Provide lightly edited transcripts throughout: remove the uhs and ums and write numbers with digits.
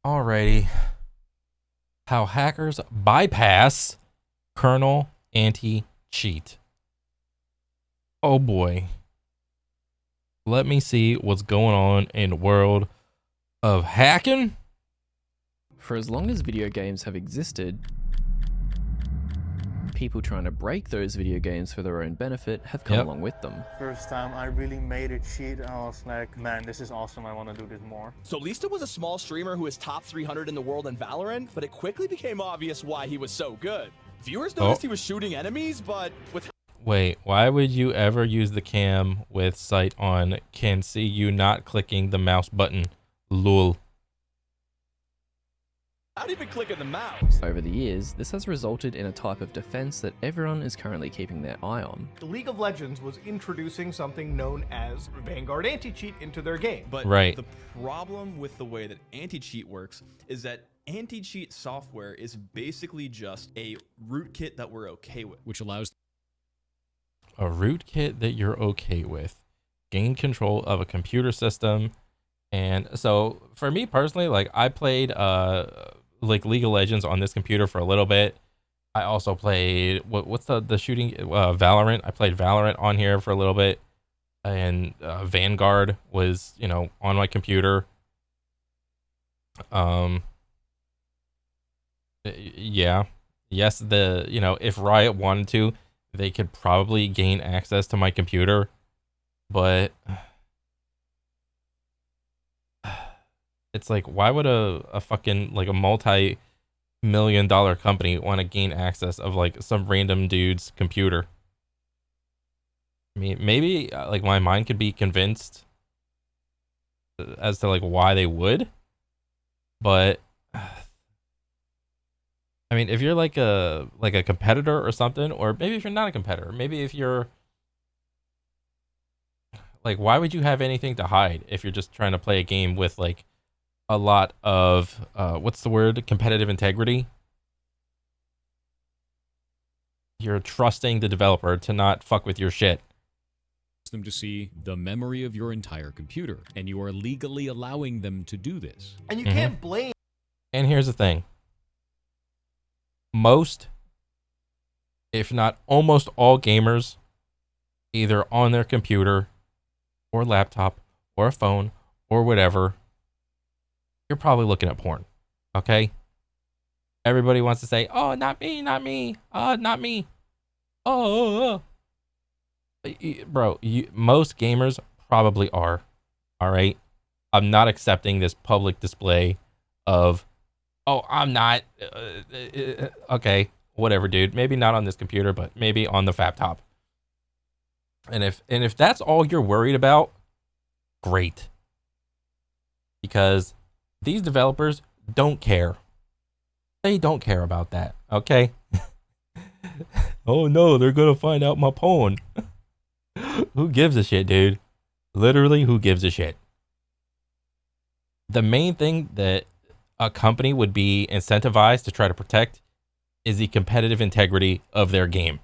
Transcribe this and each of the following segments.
Alrighty. How hackers bypass kernel anti-cheat. Oh boy. Let me see what's going on in the world of hacking. For as long as video games have existed, people trying to break those video games for their own benefit have come along with them. First time I really made a cheat, I was like, man, this is awesome, I want to do this more. So Lista was a small streamer who is top 300 in the world in Valorant, but it quickly became obvious why he was so good. Viewers noticed he was shooting enemies, but with... Wait, why would you ever use the cam with sight on? Can see you not clicking the mouse button. Lol. Not even clicking the mouse. Over the years, this has resulted in a type of defense that everyone is currently keeping their eye on. The League of Legends was introducing something known as Vanguard anti-cheat into their game. But the problem with the way that anti-cheat works is that anti-cheat software is basically just a rootkit that we're okay with, which allows a rootkit that you're okay with. Gain control of a computer system. And so for me personally, like I played like League of Legends on this computer for a little bit. I also played what's the shooting Valorant. I played Valorant on here for a little bit, and Vanguard was, you know, on my computer. Yeah, yes, if Riot wanted to, they could probably gain access to my computer, but it's like, why would a fucking like a multi-million-dollar company want to gain access of like some random dude's computer? I mean, maybe like my mind could be convinced as to like why they would, but I mean, if you're like a competitor or something, or maybe if you're not a competitor, maybe if you're like, why would you have anything to hide if you're just trying to play a game with like a lot of what's the word, competitive integrity? You're trusting the developer to not fuck with your shit. Them to see the memory of your entire computer, and you are legally allowing them to do this. And you can't blame. And here's the thing. Most, if not almost all gamers, either on their computer or laptop or a phone or whatever, you're probably looking at porn. Okay? Everybody wants to say, oh, not me, not me. Not me. Oh. Bro, most gamers probably are. All right? I'm not accepting this public display of, oh, I'm not. Okay, whatever, dude. Maybe not on this computer, but maybe on the laptop. And if that's all you're worried about, great. Because these developers don't care. They don't care about that, okay? Oh no, they're gonna find out my porn. Who gives a shit, dude? Literally, who gives a shit? The main thing that a company would be incentivized to try to protect is the competitive integrity of their game.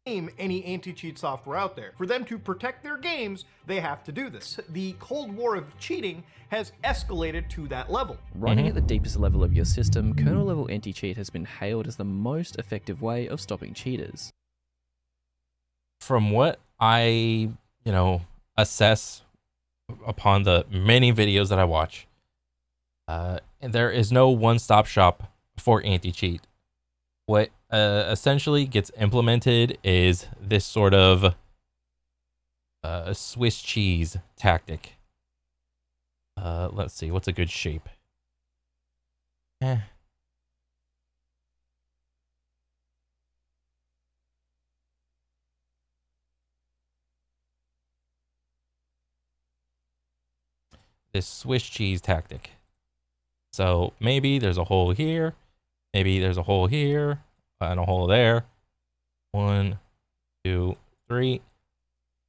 Any anti-cheat software out there. For them to protect their games, they have to do this. The Cold War of cheating has escalated to that level. Running at the deepest level of your system, kernel-level anti-cheat has been hailed as the most effective way of stopping cheaters. From what I, assess upon the many videos that I watch, there is no one-stop shop for anti-cheat. What essentially gets implemented is this sort of Swiss cheese tactic. Let's see, what's a good shape? This Swiss cheese tactic. So maybe there's a hole here, maybe there's a hole here, and a hole there. 1, 2, 3.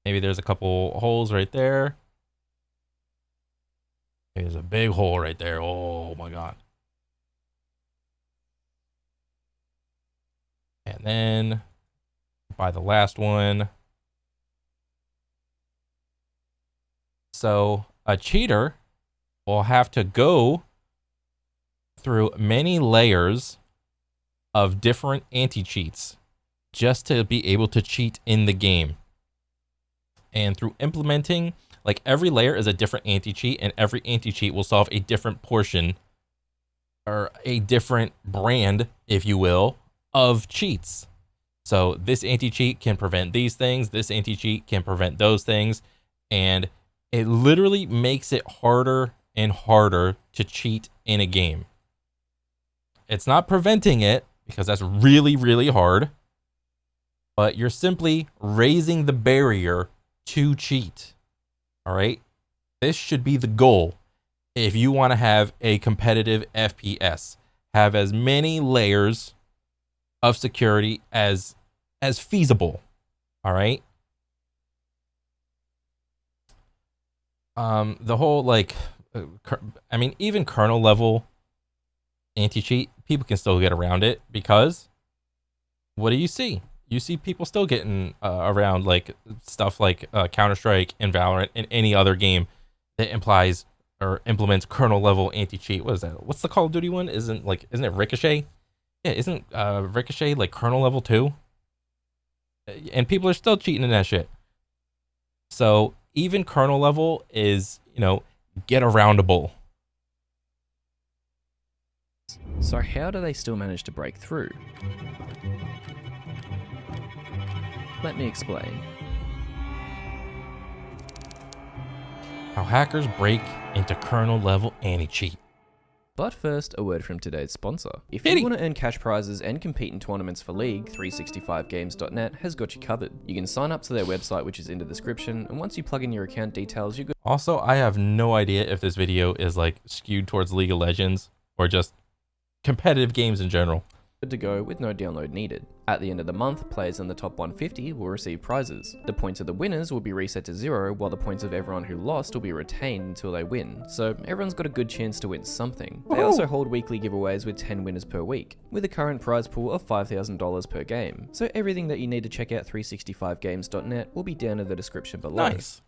Maybe there's a couple holes right there. Maybe there's a big hole right there. Oh my god. And then by the last one. So a cheater will have to go through many layers of different anti-cheats just to be able to cheat in the game. And through implementing, like every layer is a different anti-cheat, and every anti-cheat will solve a different portion or a different brand, if you will, of cheats. So this anti-cheat can prevent these things, this anti-cheat can prevent those things, and it literally makes it harder and harder to cheat in a game. It's not preventing it, because that's really, really hard, but you're simply raising the barrier to cheat. All right? This should be the goal if you want to have a competitive FPS. Have as many layers of security as feasible. All right? The whole, like, I mean, even kernel level anti-cheat, people can still get around it, because what do you see? You see people still getting around like stuff like Counter-Strike and Valorant and any other game that implies or implements kernel level anti-cheat. What is that? What's the Call of Duty one? Isn't it Ricochet? Yeah, isn't Ricochet like kernel level 2? And people are still cheating in that shit. So even kernel level is, get aroundable. So how do they still manage to break through? Let me explain. How hackers break into kernel level anti-cheat. But first, a word from today's sponsor. If Kitty. you want to earn cash prizes and compete in tournaments for League, 365games.net has got you covered. You can sign up to their website, which is in the description, and once you plug in your account details, you're good. Also, I have no idea if this video is like skewed towards League of Legends or just competitive games in general. To go with no download needed. At the end of the month, players in the top 150 will receive prizes. The points of the winners will be reset to 0, while the points of everyone who lost will be retained until they win, so everyone's got a good chance to win something. They also hold weekly giveaways with 10 winners per week, with a current prize pool of $5,000 per game. So everything that you need to check out 365games.net will be down in the description below. Nice.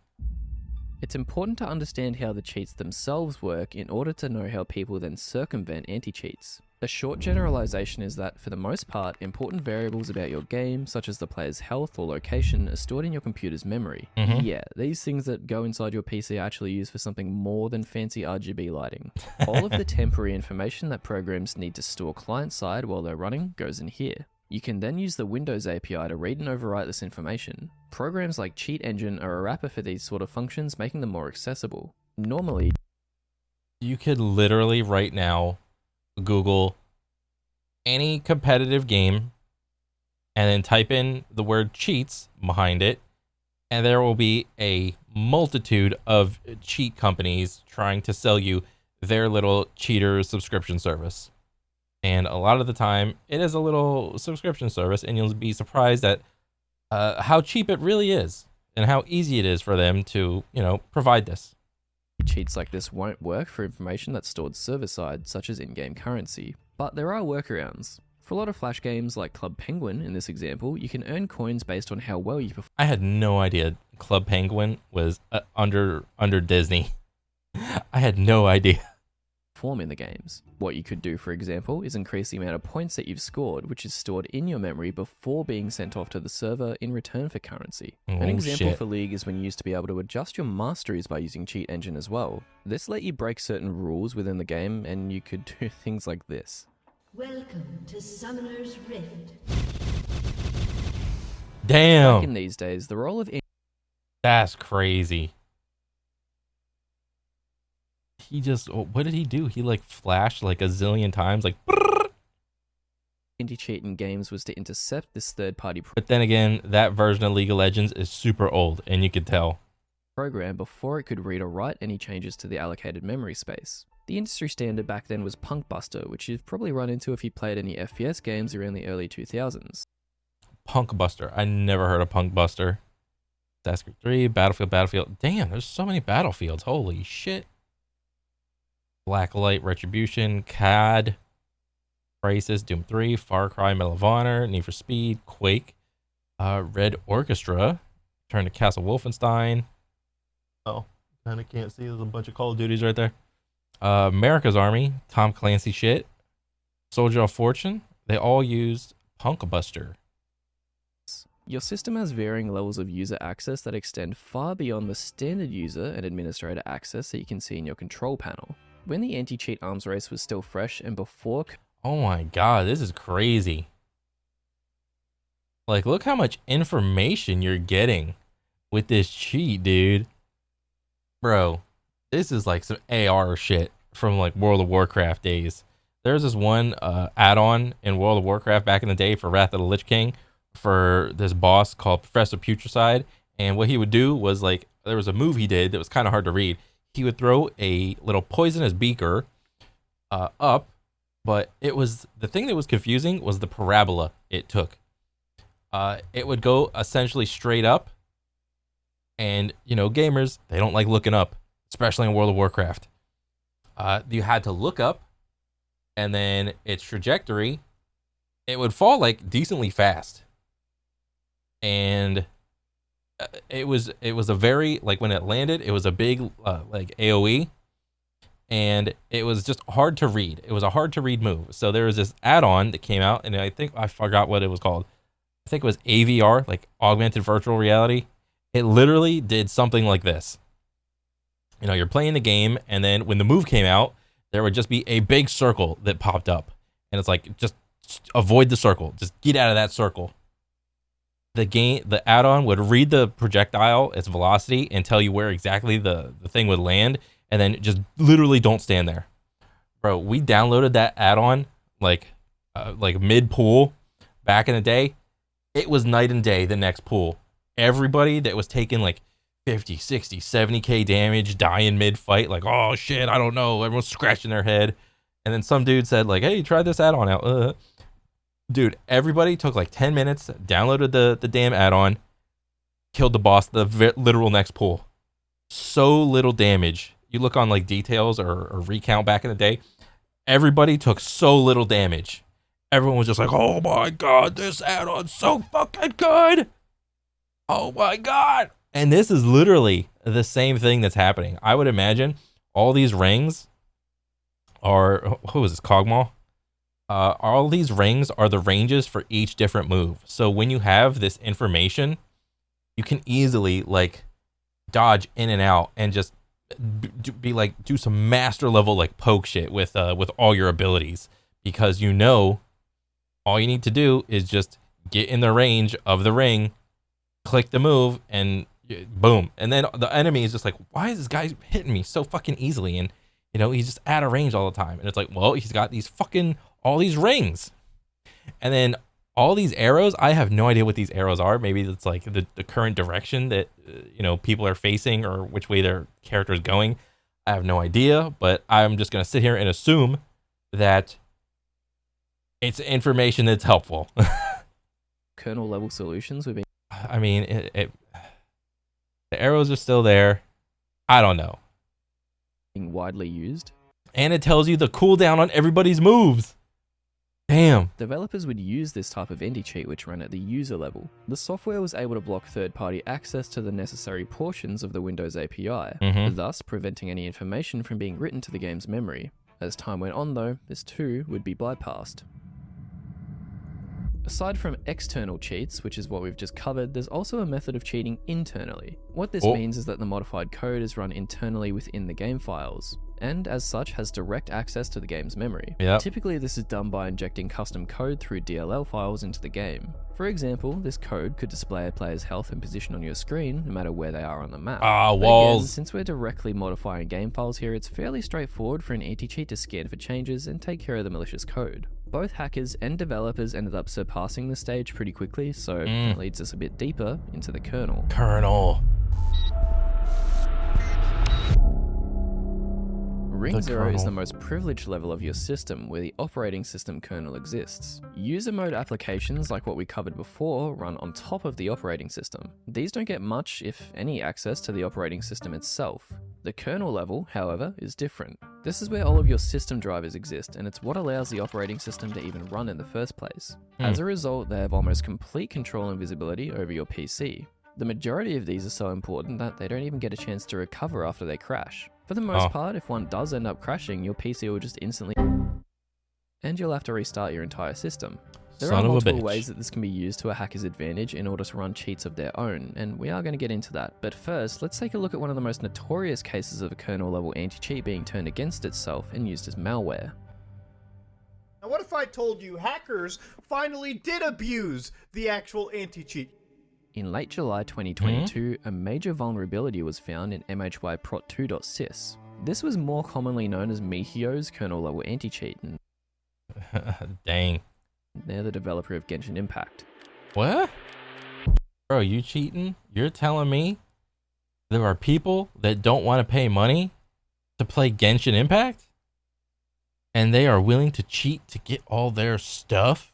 It's important to understand how the cheats themselves work in order to know how people then circumvent anti-cheats. A short generalization is that, for the most part, important variables about your game, such as the player's health or location, are stored in your computer's memory. Yeah, these things that go inside your PC are actually used for something more than fancy RGB lighting. All of the temporary information that programs need to store client-side while they're running goes in here. You can then use the Windows API to read and overwrite this information. Programs like Cheat Engine are a wrapper for these sort of functions, making them more accessible. Normally, You could literally right now Google any competitive game and then type in the word cheats behind it, and there will be a multitude of cheat companies trying to sell you their little cheater subscription service. And a lot of the time, it is a little subscription service, and you'll be surprised at how cheap it really is and how easy it is for them to, provide this. cheats like this won't work for information that's stored server-side, such as in-game currency. But there are workarounds. For a lot of Flash games like Club Penguin, in this example, you can earn coins based on how well you perform. I had no idea Club Penguin was under Disney. I had no idea. In the games. What you could do, for example, is increase the amount of points that you've scored, which is stored in your memory before being sent off to the server in return for currency. An example for League is when you used to be able to adjust your masteries by using Cheat Engine as well. This let you break certain rules within the game, and you could do things like this. Welcome to Summoner's Rift. Damn. Back in these days, the role of That's crazy. He just, what did he do? He like flashed like a zillion times, like. anti-cheat in games was to intercept this third-party But then again, that version of League of Legends is super old, and you could tell. program before it could read or write any changes to the allocated memory space. The industry standard back then was Punkbuster, which you've probably run into if you played any FPS games around the early 2000s. Punkbuster. I never heard of Punkbuster. Assassin's Creed 3, Battlefield. Damn, there's so many Battlefields. Holy shit. Blacklight Retribution, CAD, Crisis, Doom 3, Far Cry, Medal of Honor, Need for Speed, Quake, Red Orchestra, Turn to Castle Wolfenstein. Oh, kind of can't see. There's a bunch of Call of Duties right there. America's Army, Tom Clancy shit, Soldier of Fortune, they all used Punkbuster. Your system has varying levels of user access that extend far beyond the standard user and administrator access that you can see in your control panel. When the anti-cheat arms race was still fresh and before... Oh my god, this is crazy. Like, look how much information you're getting with this cheat, dude. Bro, this is like some AR shit from like World of Warcraft days. There's this one add-on in World of Warcraft back in the day for Wrath of the Lich King for this boss called Professor Putricide. And what he would do was, like, there was a move he did that was kind of hard to read. He would throw a little poisonous beaker up, but it was, the thing that was confusing was the parabola it took. It would go essentially straight up, and, you know, gamers, they don't like looking up, especially in World of Warcraft. You had to look up, and then its trajectory, it would fall like decently fast. And it was a very, like, when it landed, it was a big like AoE, and it was just hard to read. It was a hard to read move. So there was this add-on that came out, and I think I forgot what it was called. I think it was AVR, like augmented virtual reality. It literally did something like this. You know, you're playing the game, and then when the move came out, there would just be a big circle that popped up, and it's like, just avoid the circle. Just get out of that circle. The add-on would read the projectile, its velocity, and tell you where exactly the thing would land, and then just literally don't stand there. Bro, we downloaded that add-on like mid-pool back in the day. It was night and day the next pool. Everybody that was taking like 50, 60, 70k damage, dying mid-fight, like, oh shit, I don't know. Everyone's scratching their head. And then some dude said, like, hey, try this add-on out. Dude, everybody took like 10 minutes, downloaded the damn add-on, killed the boss, the literal next pool. So little damage. You look on like details or recount back in the day, everybody took so little damage. Everyone was just like, oh my god, this add-on's so fucking good. Oh my god. And this is literally the same thing that's happening. I would imagine all these rings are, who is this, Kog'Maw? All these rings are the ranges for each different move. So when you have this information, you can easily like dodge in and out and just do some master level like poke shit with all your abilities, because you know all you need to do is just get in the range of the ring, click the move, and boom. And then the enemy is just like, why is this guy hitting me so fucking easily? And you know, he's just out of range all the time. And it's like, well, he's got these fucking all these rings, and then all these arrows. I have no idea what these arrows are. Maybe it's like the current direction that you know, people are facing, or which way their character is going. I have no idea, but I'm just gonna sit here and assume that it's information that's helpful. Kernel-level solutions would be... I mean, the arrows are still there. I don't know. Being widely used. And it tells you the cooldown on everybody's moves. Damn. Developers would use this type of anti-cheat which ran at the user level. The software was able to block third-party access to the necessary portions of the Windows API, thus preventing any information from being written to the game's memory. As time went on though, this too would be bypassed. Aside from external cheats, which is what we've just covered, there's also a method of cheating internally. What this means is that the modified code is run internally within the game files, and as such has direct access to the game's memory. Typically this is done by injecting custom code through DLL files into the game. For example, this code could display a player's health and position on your screen, no matter where they are on the map. Walls. Again, since we're directly modifying game files here, it's fairly straightforward for an anti-cheat to scan for changes and take care of the malicious code. Both hackers and developers ended up surpassing this stage pretty quickly, so it leads us a bit deeper into the kernel. Ring 0 is the most privileged level of your system, where the operating system kernel exists. User mode applications, like what we covered before, run on top of the operating system. These don't get much, if any, access to the operating system itself. The kernel level, however, is different. This is where all of your system drivers exist, and it's what allows the operating system to even run in the first place. As a result, they have almost complete control and visibility over your PC. The majority of these are so important that they don't even get a chance to recover after they crash. For the most part, if one does end up crashing, your PC will just instantly, and you'll have to restart your entire system. There are multiple ways that this can be used to a hacker's advantage in order to run cheats of their own, and we are going to get into that. But first, let's take a look at one of the most notorious cases of a kernel-level anti-cheat being turned against itself and used as malware. Now what if I told you hackers finally did abuse the actual anti-cheat? In late July 2022, a major vulnerability was found in MHYprot2.sys. This was more commonly known as Mihio's kernel-level anti-cheat, and Dang. they're the developer of Genshin Impact. What? Bro, you cheating? You're telling me there are people that don't want to pay money to play Genshin Impact? And they are willing to cheat to get all their stuff?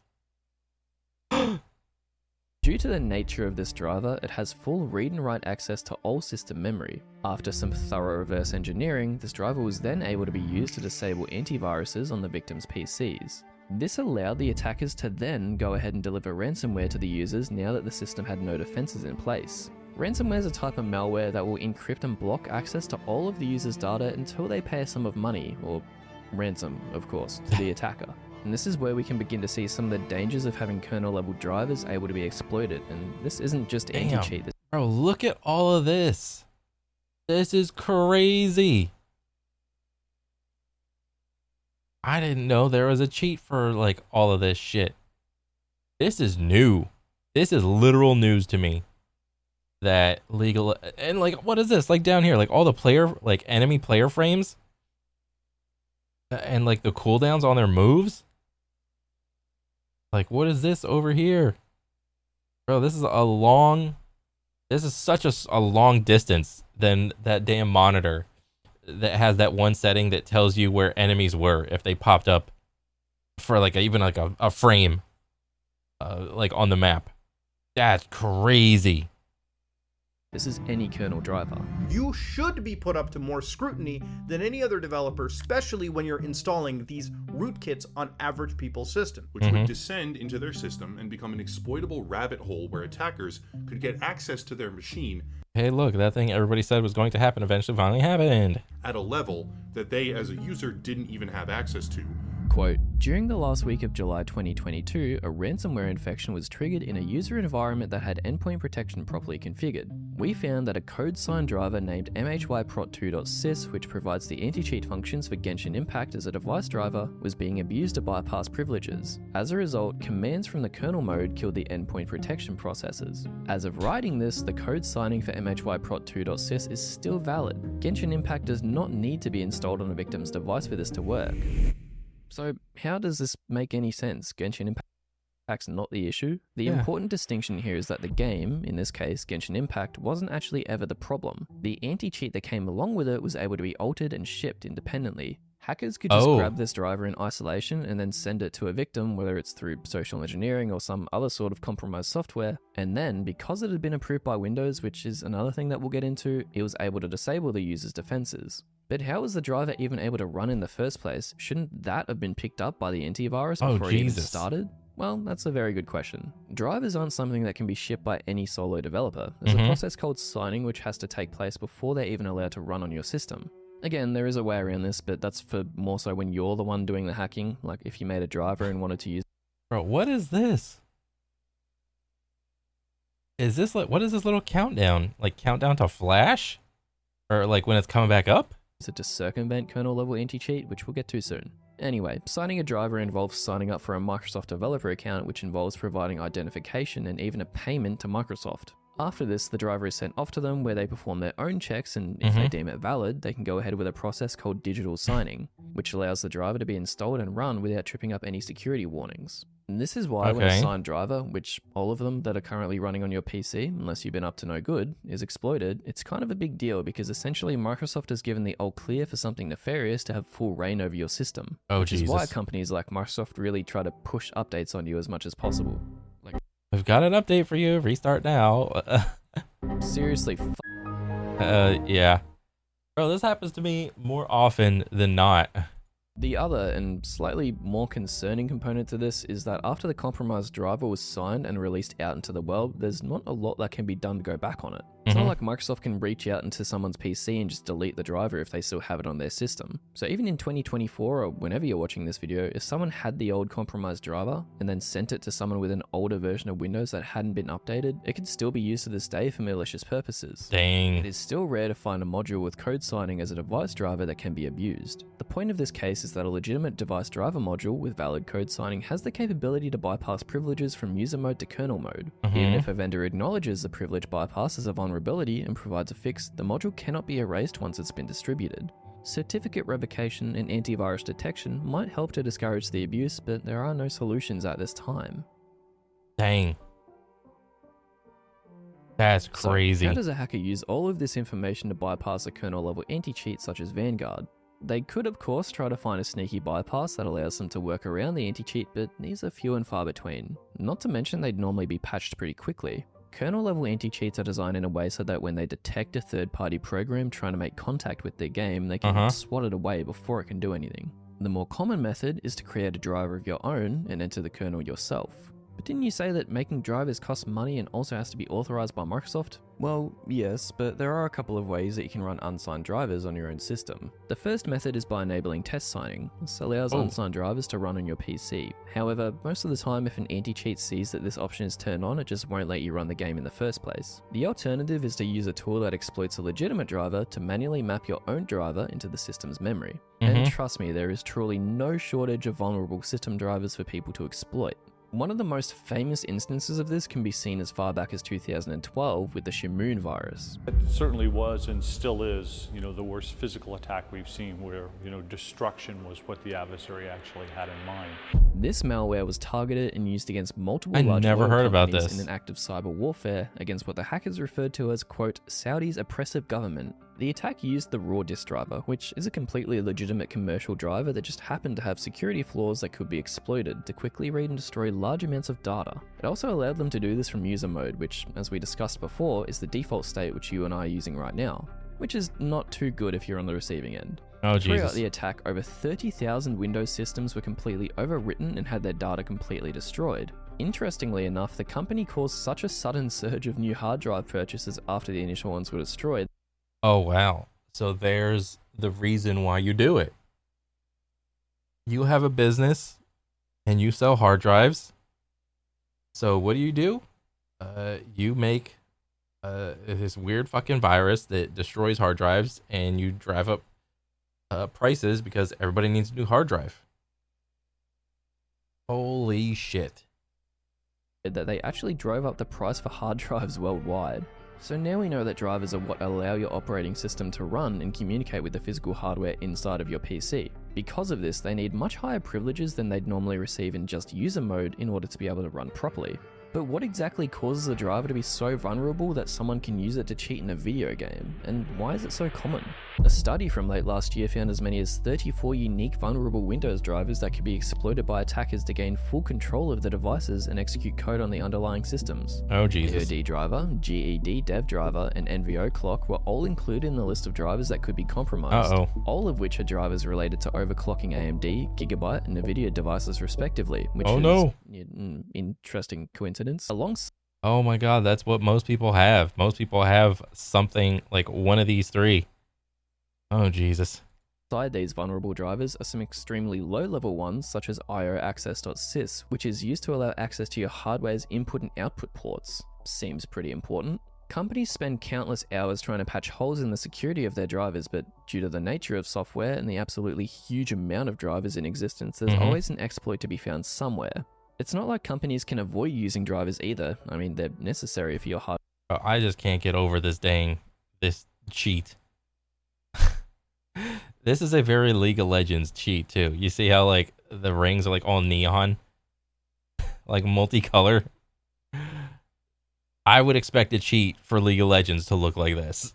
Due to the nature of this driver, it has full read and write access to all system memory. After some thorough reverse engineering, this driver was then able to be used to disable antiviruses on the victim's PCs. This allowed the attackers to then go ahead and deliver ransomware to the users now that the system had no defenses in place. Ransomware is a type of malware that will encrypt and block access to all of the user's data until they pay a sum of money, or ransom, of course, to the attacker. And this is where we can begin to see some of the dangers of having kernel-level drivers able to be exploited. And this isn't just anti-cheat. Bro, look at all of this. This is crazy. I didn't know there was a cheat for like all of this shit. This is new. This is literal news to me. That legal and like what is this? Like down here, like all the player like enemy player frames and like the cooldowns on their moves. Like what is this over here? Bro, this is such a long distance than that damn monitor that has that one setting that tells you where enemies were if they popped up for like even like a frame like on the map. That's crazy. This is any kernel driver. You should be put up to more scrutiny than any other developer, especially when you're installing these rootkits on average people's system. Which would descend into their system and become an exploitable rabbit hole where attackers could get access to their machine. Hey, look, that thing everybody said was going to happen eventually finally happened. At a level that they as a user didn't even have access to. Quote, during the last week of July 2022, a ransomware infection was triggered in a user environment that had endpoint protection properly configured. We found that a code-signed driver named MHYprot2.sys, which provides the anti-cheat functions for Genshin Impact as a device driver, was being abused to bypass privileges. As a result, commands from the kernel mode killed the endpoint protection processes. As of writing this, the code signing for MHYprot2.sys is still valid. Genshin Impact does not need to be installed on a victim's device for this to work. So how does this make any sense? Genshin Impact's not the issue. The important distinction here is that the game, in this case Genshin Impact, wasn't actually ever the problem. The anti-cheat that came along with it was able to be altered and shipped independently. Hackers could just grab this driver in isolation and then send it to a victim, whether it's through social engineering or some other sort of compromised software, and then, because it had been approved by Windows, which is another thing that we'll get into, it was able to disable the user's defenses. But how was the driver even able to run in the first place? Shouldn't that have been picked up by the antivirus before it even started? Well, that's a very good question. Drivers aren't something that can be shipped by any solo developer. There's a process called signing which has to take place before they're even allowed to run on your system. Again, there is a way around this, but that's for more so when you're the one doing the hacking, like if you made a driver and wanted to use. Bro, what is this? Is this like, what is this little countdown? Like countdown to Flash? Or like when it's coming back up? Is it to circumvent kernel-level anti-cheat, which we'll get to soon. Anyway, signing a driver involves signing up for a Microsoft developer account, which involves providing identification and even a payment to Microsoft. After this, the driver is sent off to them where they perform their own checks, and if they deem it valid, they can go ahead with a process called digital signing, which allows the driver to be installed and run without tripping up any security warnings. And this is why when a signed driver, which all of them that are currently running on your PC, unless you've been up to no good, is exploited, it's kind of a big deal because essentially Microsoft has given the all clear for something nefarious to have full reign over your system. Which is why companies like Microsoft really try to push updates on you as much as possible. We've got an update for you. Restart now. Seriously, yeah. Bro, this happens to me more often than not. The other and slightly more concerning component to this is that after the compromised driver was signed and released out into the world, there's not a lot that can be done to go back on it. It's not like Microsoft can reach out into someone's PC and just delete the driver if they still have it on their system. So even in 2024 or whenever you're watching this video, if someone had the old compromised driver and then sent it to someone with an older version of Windows that hadn't been updated, it could still be used to this day for malicious purposes. Dang. It is still rare to find a module with code signing as a device driver that can be abused. The point of this case is that a legitimate device driver module with valid code signing has the capability to bypass privileges from user mode to kernel mode. Even if a vendor acknowledges the privilege bypass as a vulnerability and provides a fix, the module cannot be erased once it's been distributed. Certificate revocation and antivirus detection might help to discourage the abuse, but there are no solutions at this time. Dang. That's crazy. So how does a hacker use all of this information to bypass a kernel-level anti-cheat such as Vanguard? They could of course try to find a sneaky bypass that allows them to work around the anti-cheat, but these are few and far between. Not to mention they'd normally be patched pretty quickly. Kernel-level anti-cheats are designed in a way so that when they detect a third-party program trying to make contact with their game, they can swat it away before it can do anything. The more common method is to create a driver of your own and enter the kernel yourself. But didn't you say that making drivers costs money and also has to be authorized by Microsoft? Well, yes, but there are a couple of ways that you can run unsigned drivers on your own system. The first method is by enabling test signing. This allows unsigned drivers to run on your PC. However, most of the time if an anti-cheat sees that this option is turned on, it just won't let you run the game in the first place. The alternative is to use a tool that exploits a legitimate driver to manually map your own driver into the system's memory. And trust me, there is truly no shortage of vulnerable system drivers for people to exploit. One of the most famous instances of this can be seen as far back as 2012 with the Shamoon virus. It certainly was and still is, the worst physical attack we've seen where, destruction was what the adversary actually had in mind. This malware was targeted and used against multiple I large never oil heard about companies this. in an act of cyber warfare against what the hackers referred to as, quote, Saudi's oppressive government. The attack used the raw disk driver, which is a completely legitimate commercial driver that just happened to have security flaws that could be exploited to quickly read and destroy large amounts of data. It also allowed them to do this from user mode, which, as we discussed before, is the default state which you and I are using right now, which is not too good if you're on the receiving end. Oh, Throughout Jesus. the attack, over 30,000 Windows systems were completely overwritten and had their data completely destroyed. Interestingly enough, the company caused such a sudden surge of new hard drive purchases after the initial ones were destroyed. Oh, wow. So there's the reason why you do it. You have a business and you sell hard drives. So what do? You make this weird fucking virus that destroys hard drives and you drive up prices because everybody needs a new hard drive. Holy shit. That they actually drove up the price for hard drives worldwide. So now we know that drivers are what allow your operating system to run and communicate with the physical hardware inside of your PC. Because of this, they need much higher privileges than they'd normally receive in just user mode in order to be able to run properly. But what exactly causes a driver to be so vulnerable that someone can use it to cheat in a video game? And why is it so common? A study from late last year found as many as 34 unique vulnerable Windows drivers that could be exploited by attackers to gain full control of the devices and execute code on the underlying systems. Oh, Jesus. AOD driver, GED dev driver, and NVO clock were all included in the list of drivers that could be compromised. All of which are drivers related to overclocking AMD, Gigabyte, and Nvidia devices respectively, which is an interesting coincidence. Oh my god, that's what most people have. Most people have something like one of these three. Oh, Jesus. Inside these vulnerable drivers are some extremely low-level ones, such as ioaccess.sys, which is used to allow access to your hardware's input and output ports. Seems pretty important. Companies spend countless hours trying to patch holes in the security of their drivers, but due to the nature of software and the absolutely huge amount of drivers in existence, there's always an exploit to be found somewhere. It's not like companies can avoid using drivers either. I mean, they're necessary for your hardware. I just can't get over this cheat. This is a very League of Legends cheat too. You see how like the rings are like all neon, like multicolor. I would expect a cheat for League of Legends to look like this.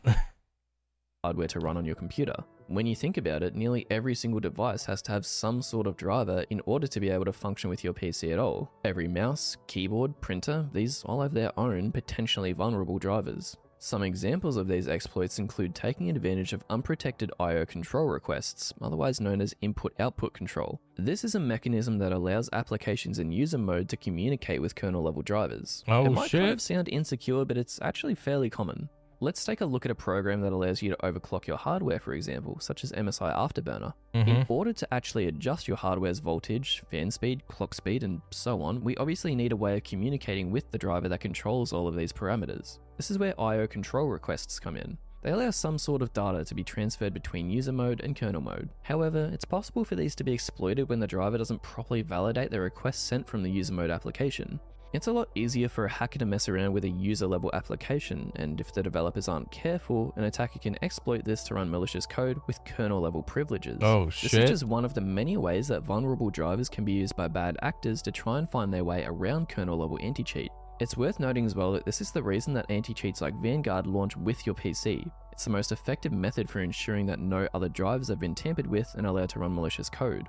Hardware to run on your computer. When you think about it, nearly every single device has to have some sort of driver in order to be able to function with your PC at all. Every mouse, keyboard, printer, these all have their own potentially vulnerable drivers. Some examples of these exploits include taking advantage of unprotected I/O control requests, otherwise known as input-output control. This is a mechanism that allows applications in user mode to communicate with kernel-level drivers. Oh, it might shit. kind of sound insecure, but it's actually fairly common. Let's take a look at a program that allows you to overclock your hardware, for example, such as MSI Afterburner. In order to actually adjust your hardware's voltage, fan speed, clock speed, and so on, we obviously need a way of communicating with the driver that controls all of these parameters. This is where I/O control requests come in. They allow some sort of data to be transferred between user mode and kernel mode. However, it's possible for these to be exploited when the driver doesn't properly validate the request sent from the user mode application. It's a lot easier for a hacker to mess around with a user-level application, and if the developers aren't careful, an attacker can exploit this to run malicious code with kernel-level privileges. Oh, This shit. is just one of the many ways that vulnerable drivers can be used by bad actors to try and find their way around kernel-level anti-cheat. It's worth noting as well that this is the reason that anti-cheats like Vanguard launch with your PC. It's the most effective method for ensuring that no other drivers have been tampered with and allowed to run malicious code.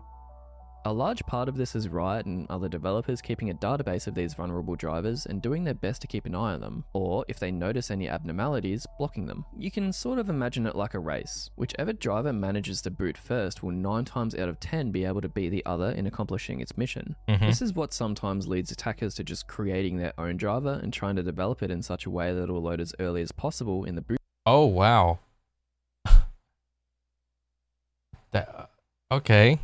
A large part of this is Riot and other developers keeping a database of these vulnerable drivers and doing their best to keep an eye on them, or if they notice any abnormalities, blocking them. You can sort of imagine it like a race. Whichever driver manages to boot first will 9 times out of 10 be able to beat the other in accomplishing its mission. This is what sometimes leads attackers to just creating their own driver and trying to develop it in such a way that it will load as early as possible in the boot. Oh, wow. Okay.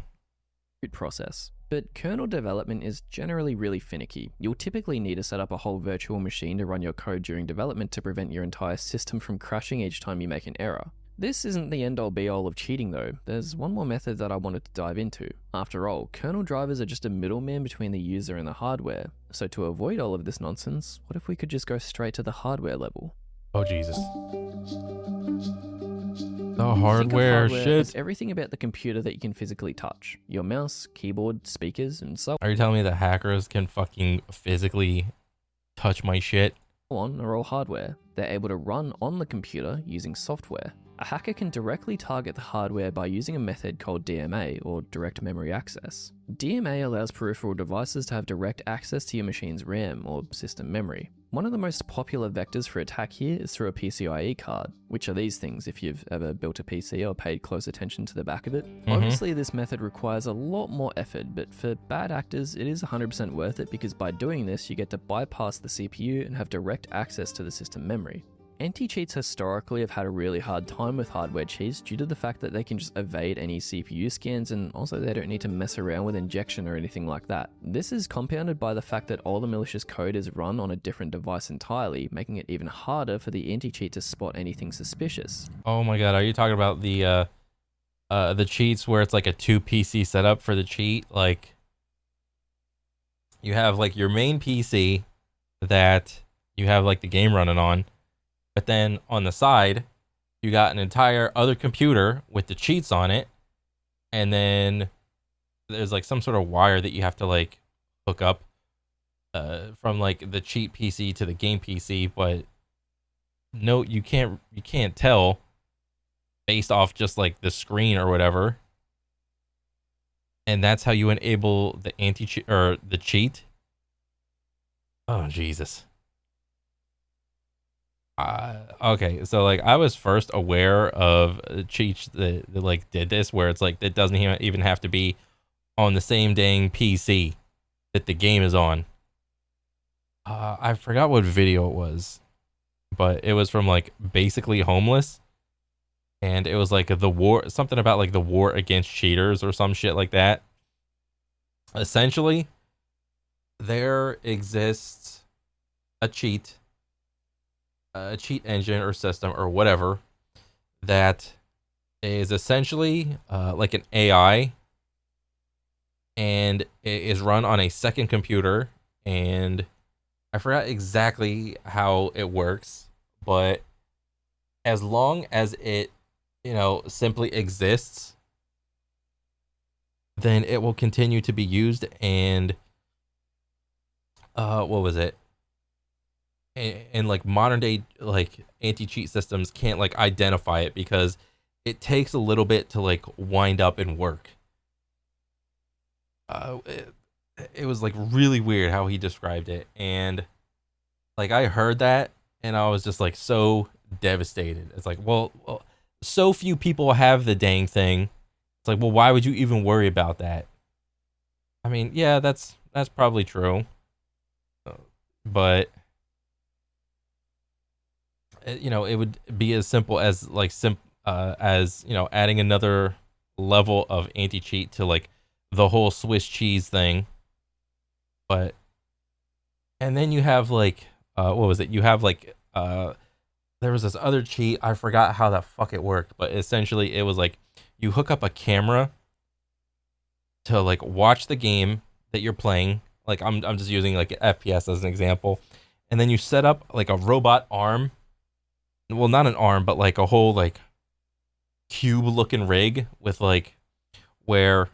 Process. But kernel development is generally really finicky. You'll typically need to set up a whole virtual machine to run your code during development to prevent your entire system from crashing each time you make an error. This isn't the end-all be-all of cheating though. There's one more method that I wanted to dive into. After all, kernel drivers are just a middleman between the user and the hardware. So to avoid all of this nonsense, what if we could just go straight to the hardware level? Oh, Jesus. The Think of hardware as shit. everything about the computer that you can physically touch. Your mouse, keyboard, speakers, and so Are you telling me that hackers can fucking physically touch my shit? on are all hardware. They're able to run on the computer using software. A hacker can directly target the hardware by using a method called DMA, or direct memory access. DMA allows peripheral devices to have direct access to your machine's RAM, or system memory. One of the most popular vectors for attack here is through a PCIe card, which are these things if you've ever built a PC or paid close attention to the back of it. Obviously this method requires a lot more effort, but for bad actors it is 100% worth it because by doing this you get to bypass the CPU and have direct access to the system memory. Anti-cheats historically have had a really hard time with hardware cheats due to the fact that they can just evade any CPU scans, and also they don't need to mess around with injection or anything like that. This is compounded by the fact that all the malicious code is run on a different device entirely, making it even harder for the anti-cheat to spot anything suspicious. Oh my god, are you talking about the cheats where it's like a 2 PC setup for the cheat? Like you have like your main PC that you have like the game running on, but then on the side you got an entire other computer with the cheats on it, and then there's like some sort of wire that you have to like hook up from like the cheat PC to the game PC, but no, you can't tell based off just like the screen or whatever. And that's how you enable the anti-cheat or the cheat. Oh, Jesus. Okay, so like I was first aware of cheats that like did this, where it's like it doesn't even have to be on the same dang PC that the game is on. I forgot what video it was, but it was from like Basically Homeless, and it was like the war, something about like the war against cheaters or some shit like that. Essentially, there exists a cheat engine or system or whatever that is essentially like an AI, and it is run on a second computer, and I forgot exactly how it works, but as long as it, you know, simply exists, then it will continue to be used. And what was it? And like modern day like anti-cheat systems can't like identify it because it takes a little bit to like wind up and work. It was like really weird how he described it, and like I heard that and I was just like so devastated. It's like, well, so few people have the dang thing. It's like, well, why would you even worry about that? I mean, yeah, that's probably true. But you know, it would be as simple as like as, you know, adding another level of anti-cheat to like the whole Swiss cheese thing. But and then you have like what was it? You have like there was this other cheat. I forgot how the fuck it worked, but essentially it was like you hook up a camera to like watch the game that you're playing. Like I'm just using like FPS as an example. And then you set up like a robot arm. Well, not an arm, but like a whole like cube looking rig with like where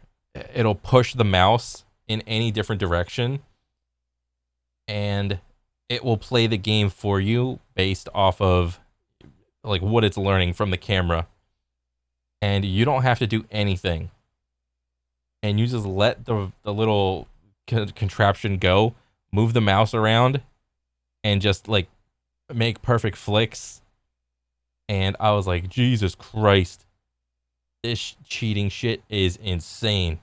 it'll push the mouse in any different direction and it will play the game for you based off of like what it's learning from the camera, and you don't have to do anything, and you just let the little contraption go, move the mouse around, and just like make perfect flicks. And I was like, Jesus Christ, this cheating shit is insane.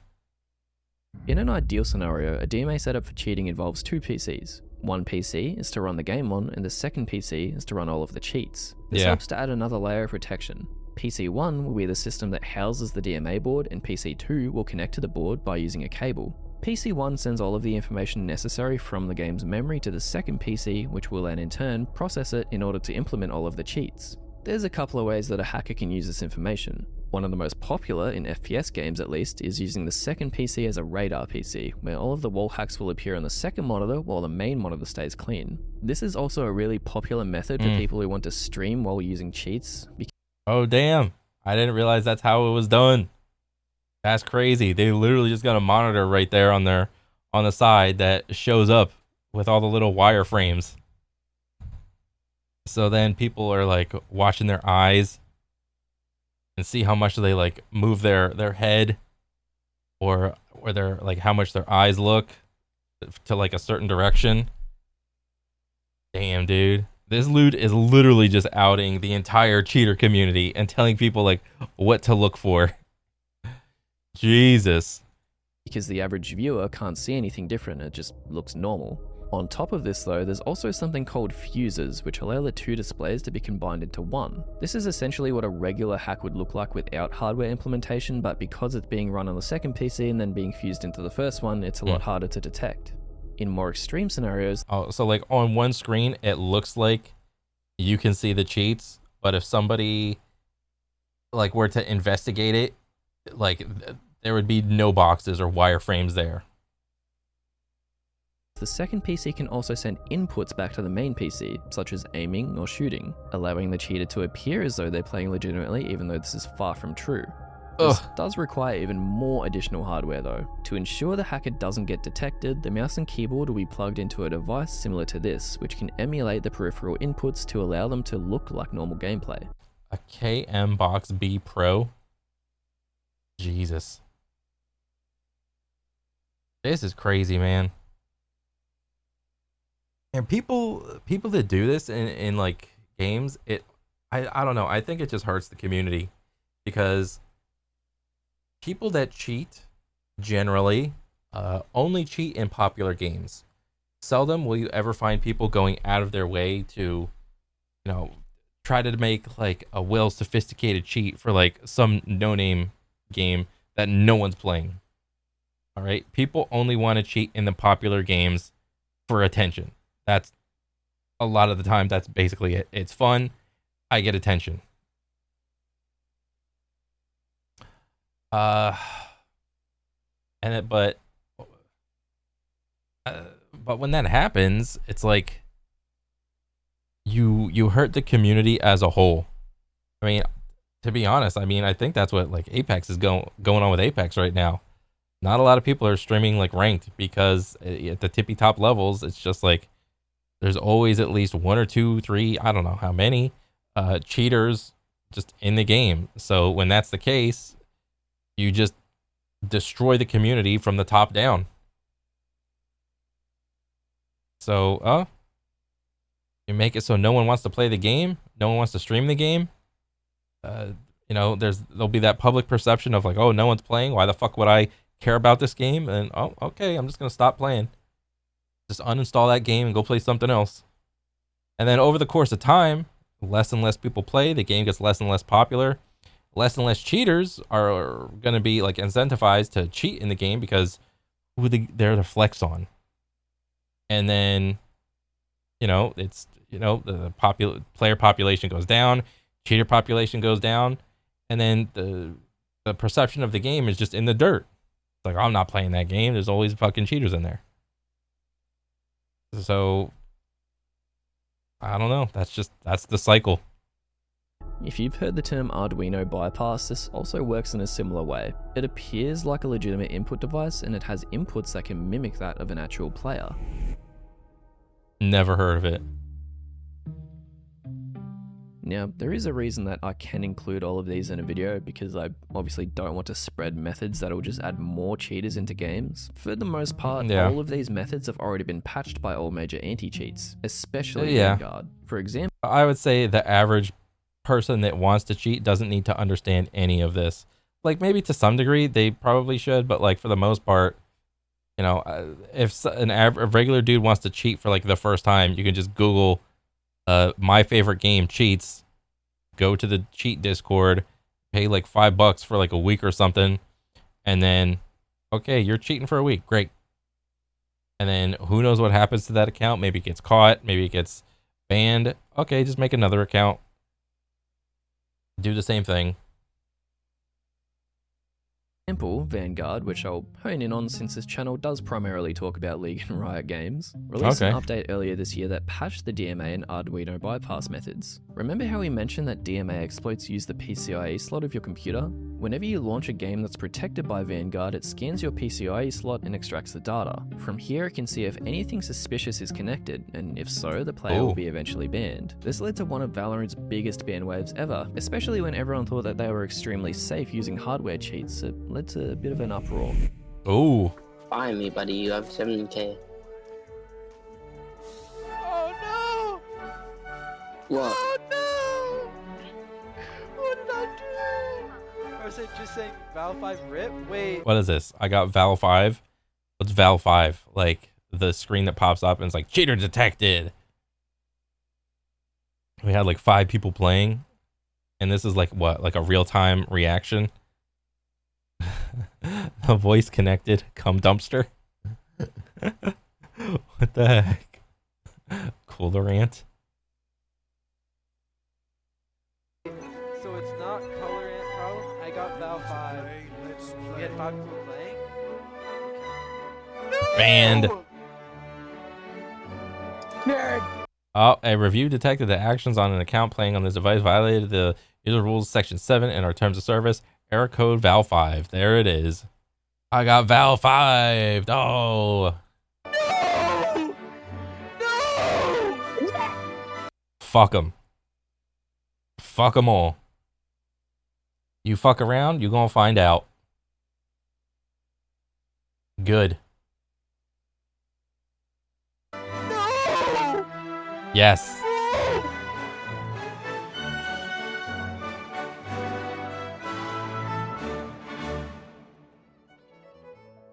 In an ideal scenario, a DMA setup for cheating involves two PCs. One PC is to run the game on, and the second PC is to run all of the cheats. This helps to add another layer of protection. PC 1 will be the system that houses the DMA board, and PC 2 will connect to the board by using a cable. PC 1 sends all of the information necessary from the game's memory to the second PC, which will then in turn process it in order to implement all of the cheats. There's a couple of ways that a hacker can use this information. One of the most popular, in FPS games at least, is using the second PC as a radar PC, where all of the wall hacks will appear on the second monitor while the main monitor stays clean. This is also a really popular method for people who want to stream while using cheats. Oh damn, I didn't realize that's how it was done. That's crazy. They literally just got a monitor right there on the side that shows up with all the little wireframes. So then people are like watching their eyes and see how much they like move their head or they're like how much their eyes look to like a certain direction. Damn, dude. This loot is literally just outing the entire cheater community and telling people like what to look for. Jesus. Because the average viewer can't see anything different, it just looks normal. On top of this though, there's also something called fuses, which allow the two displays to be combined into one. This is essentially what a regular hack would look like without hardware implementation, but because it's being run on the second PC and then being fused into the first one, it's a lot harder to detect. In more extreme scenarios... Oh, so like on one screen, it looks like you can see the cheats, but if somebody like were to investigate it, like there would be no boxes or wireframes there. The second PC can also send inputs back to the main PC, such as aiming or shooting, allowing the cheater to appear as though they're playing legitimately, even though this is far from true. This does require even more additional hardware though. To ensure the hacker doesn't get detected, the mouse and keyboard will be plugged into a device similar to this, which can emulate the peripheral inputs to allow them to look like normal gameplay. A KM Box B Pro? Jesus. This is crazy, man. And people that do this in like games, I don't know, I think it just hurts the community because people that cheat generally only cheat in popular games. Seldom will you ever find people going out of their way to, you know, try to make like a well sophisticated cheat for like some no-name game that no one's playing. All right, people only want to cheat in the popular games for attention. That's a lot of the time. That's basically it. It's fun. I get attention. But when that happens, it's like you hurt the community as a whole. I mean, to be honest, I mean, I think that's what like Apex is going on with Apex right now. Not a lot of people are streaming like ranked because at the tippy top levels, it's just like there's always at least 1 or 2, 3, I don't know how many cheaters just in the game. So when that's the case, you just destroy the community from the top down. So, You make it so no one wants to play the game, no one wants to stream the game. You know, there'll be that public perception of like, oh, no one's playing. Why the fuck would I care about this game? And oh, okay, I'm just gonna stop playing. Just uninstall that game and go play something else. And then over the course of time, less and less people play. The game gets less and less popular. Less and less cheaters are gonna be like incentivized to cheat in the game because who they're to flex on. And then, you know, it's, you know, the player population goes down, cheater population goes down, and then the perception of the game is just in the dirt. It's like, I'm not playing that game. There's always fucking cheaters in there. So I don't know. That's the cycle. If you've heard the term Arduino bypass, this also works in a similar way. It appears like a legitimate input device, and it has inputs that can mimic that of an actual player. Never heard of it. Now, there is a reason that I can include all of these in a video, because I obviously don't want to spread methods that will just add more cheaters into games. For the most part, all of these methods have already been patched by all major anti-cheats, especially Vanguard. For example, I would say the average person that wants to cheat doesn't need to understand any of this. Like, maybe to some degree they probably should, but like for the most part, you know, if a regular dude wants to cheat for like the first time, you can just Google my favorite game cheats, go to the cheat Discord, pay like $5 for like a week or something, and then okay, you're cheating for a week, great. And then who knows what happens to that account? Maybe it gets caught, maybe it gets banned. Okay, just make another account, do the same thing. Vanguard, which I'll hone in on since this channel does primarily talk about League and Riot games, released an update earlier this year that patched the DMA and Arduino bypass methods. Remember how we mentioned that DMA exploits use the PCIe slot of your computer? Whenever you launch a game that's protected by Vanguard, it scans your PCIe slot and extracts the data. From here, it can see if anything suspicious is connected, and if so, the player will be eventually banned. This led to one of Valorant's biggest ban waves ever, especially when everyone thought that they were extremely safe using hardware cheats. It led to a bit of an uproar. Oh. Buy me, buddy. You have 70k. Oh no! What? Oh no! What did I do? Or is it just saying Val 5 rip? Wait. What is this? I got Val 5. What's Val 5? Like the screen that pops up and it's like cheater detected. We had like 5 people playing, and this is like what? Like a real-time reaction. A voice connected cum dumpster. What the heck? Cooler rant. So it's not color ant problem. I got Val 5. We had 5 people playing. No! Banned. Nerd. Oh, a review detected that actions on an account playing on this device violated the user rules section 7 in our terms of service. Error code Val 5. There it is. I got Val 5. Oh. No! No! Fuck them. Fuck them all. You fuck around, you gonna find out. Good. No! Yes.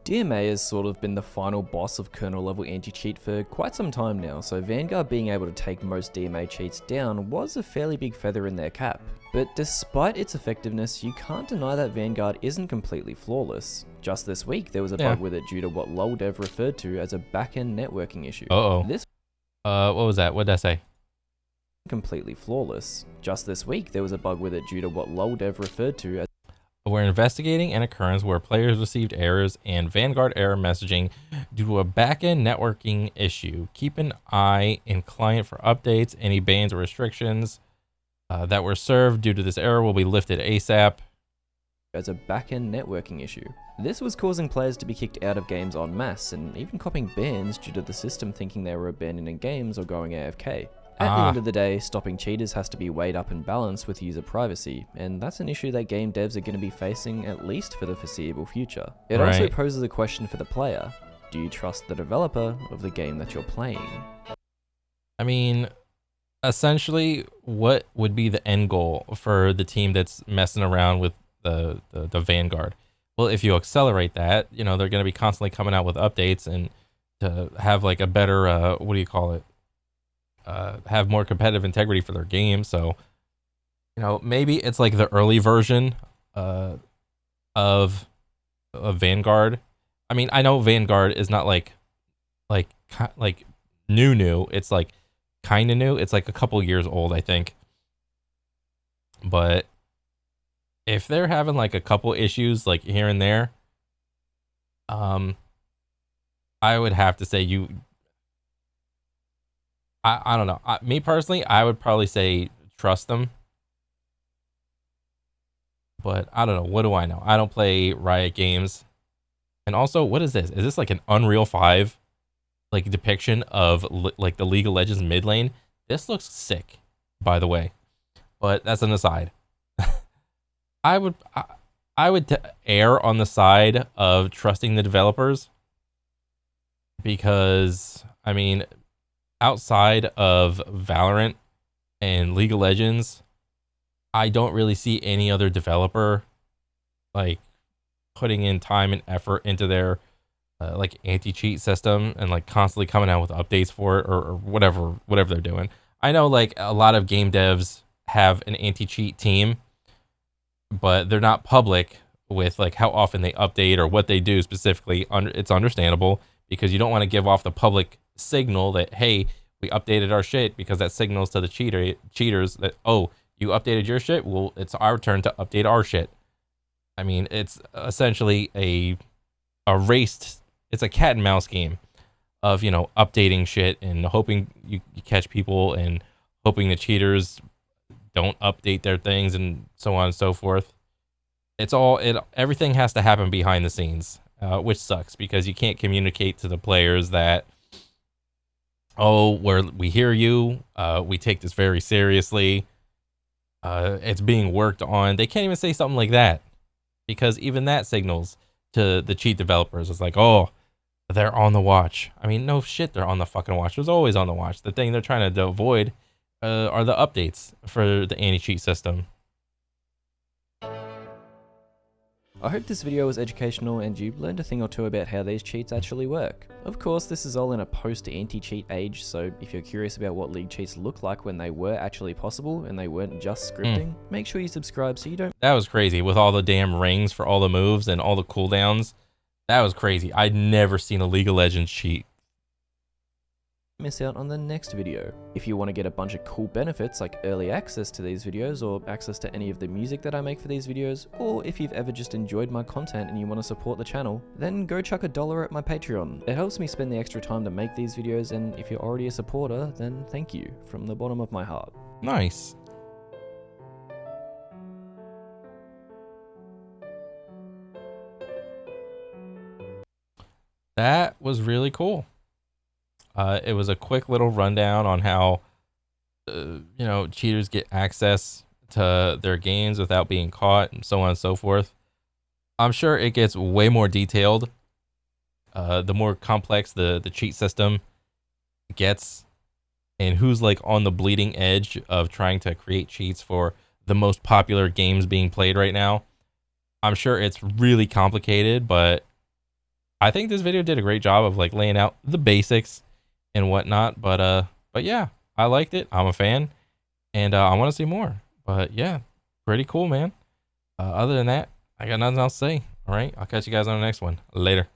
DMA has sort of been the final boss of kernel-level anti-cheat for quite some time now, so Vanguard being able to take most DMA cheats down was a fairly big feather in their cap. But despite its effectiveness, you can't deny that Vanguard isn't completely flawless. Just this week, there was a bug with it due to what LolDev referred to as a back-end networking issue. This what was that? What did I say? Completely flawless. Just this week, there was a bug with it due to what LolDev referred to as We're investigating an occurrence where players received errors and Vanguard error messaging due to a back-end networking issue. Keep an eye in client for updates. Any bans or restrictions that were served due to this error will be lifted ASAP. As a back-end networking issue. This was causing players to be kicked out of games en masse and even copying bans due to the system thinking they were abandoning games or going AFK. At the end of the day, stopping cheaters has to be weighed up and balanced with user privacy, and that's an issue that game devs are going to be facing at least for the foreseeable future. It also poses a question for the player. Do you trust the developer of the game that you're playing? I mean, essentially, what would be the end goal for the team that's messing around with the Vanguard? Well, if you accelerate that, you know, they're going to be constantly coming out with updates and to have like a better, what do you call it? Have more competitive integrity for their game. So, you know, maybe it's like the early version of Vanguard. I mean, I know Vanguard is not like new. It's like kind of new. It's like a couple years old, I think. But if they're having like a couple issues like here and there, I would have to say I don't know. Me personally, I would probably say trust them. But I don't know. What do I know? I don't play Riot games. And also, what is this? Is this like an Unreal 5 like depiction of like the League of Legends mid lane? This looks sick, by the way. But that's an aside. I would err on the side of trusting the developers because I mean, outside of Valorant and League of Legends, I don't really see any other developer like putting in time and effort into their like anti-cheat system and like constantly coming out with updates for it or whatever they're doing. I know like a lot of game devs have an anti-cheat team, but they're not public with like how often they update or what they do specifically. It's understandable because you don't want to give off the public signal that, hey, we updated our shit, because that signals to the cheaters that, oh, you updated your shit, well, it's our turn to update our shit. I mean, it's essentially a race. It's a cat and mouse game of, you know, updating shit and hoping you catch people and hoping the cheaters don't update their things and so on and so forth. Everything has to happen behind the scenes, which sucks because you can't communicate to the players that, oh, we hear you, we take this very seriously, it's being worked on. They can't even say something like that because even that signals to the cheat developers. It's like, oh, they're on the watch. I mean, no shit, they're on the fucking watch. There's always on the watch. The thing they're trying to avoid are the updates for the anti-cheat system. I hope this video was educational and you learned a thing or two about how these cheats actually work. Of course, this is all in a post-anti-cheat age, so if you're curious about what league cheats look like when they were actually possible and they weren't just scripting, make sure you subscribe so you don't... That was crazy with all the damn rings for all the moves and all the cooldowns. That was crazy. I'd never seen a League of Legends cheat. Miss out on the next video. If you want to get a bunch of cool benefits like early access to these videos or access to any of the music that I make for these videos, or if you've ever just enjoyed my content and you want to support the channel, then go chuck $1 at my Patreon. It helps me spend the extra time to make these videos, and if you're already a supporter, then thank you from the bottom of my heart. Nice. That was really cool. It was a quick little rundown on how, you know, cheaters get access to their games without being caught and so on and so forth. I'm sure it gets way more detailed. The more complex the cheat system gets and who's like on the bleeding edge of trying to create cheats for the most popular games being played right now. I'm sure it's really complicated, but I think this video did a great job of like laying out the basics and whatnot. But yeah, I liked it. I'm a fan, and I want to see more. But yeah, pretty cool, man. Other than that, I got nothing else to say. All right, I'll catch you guys on the next one. Later.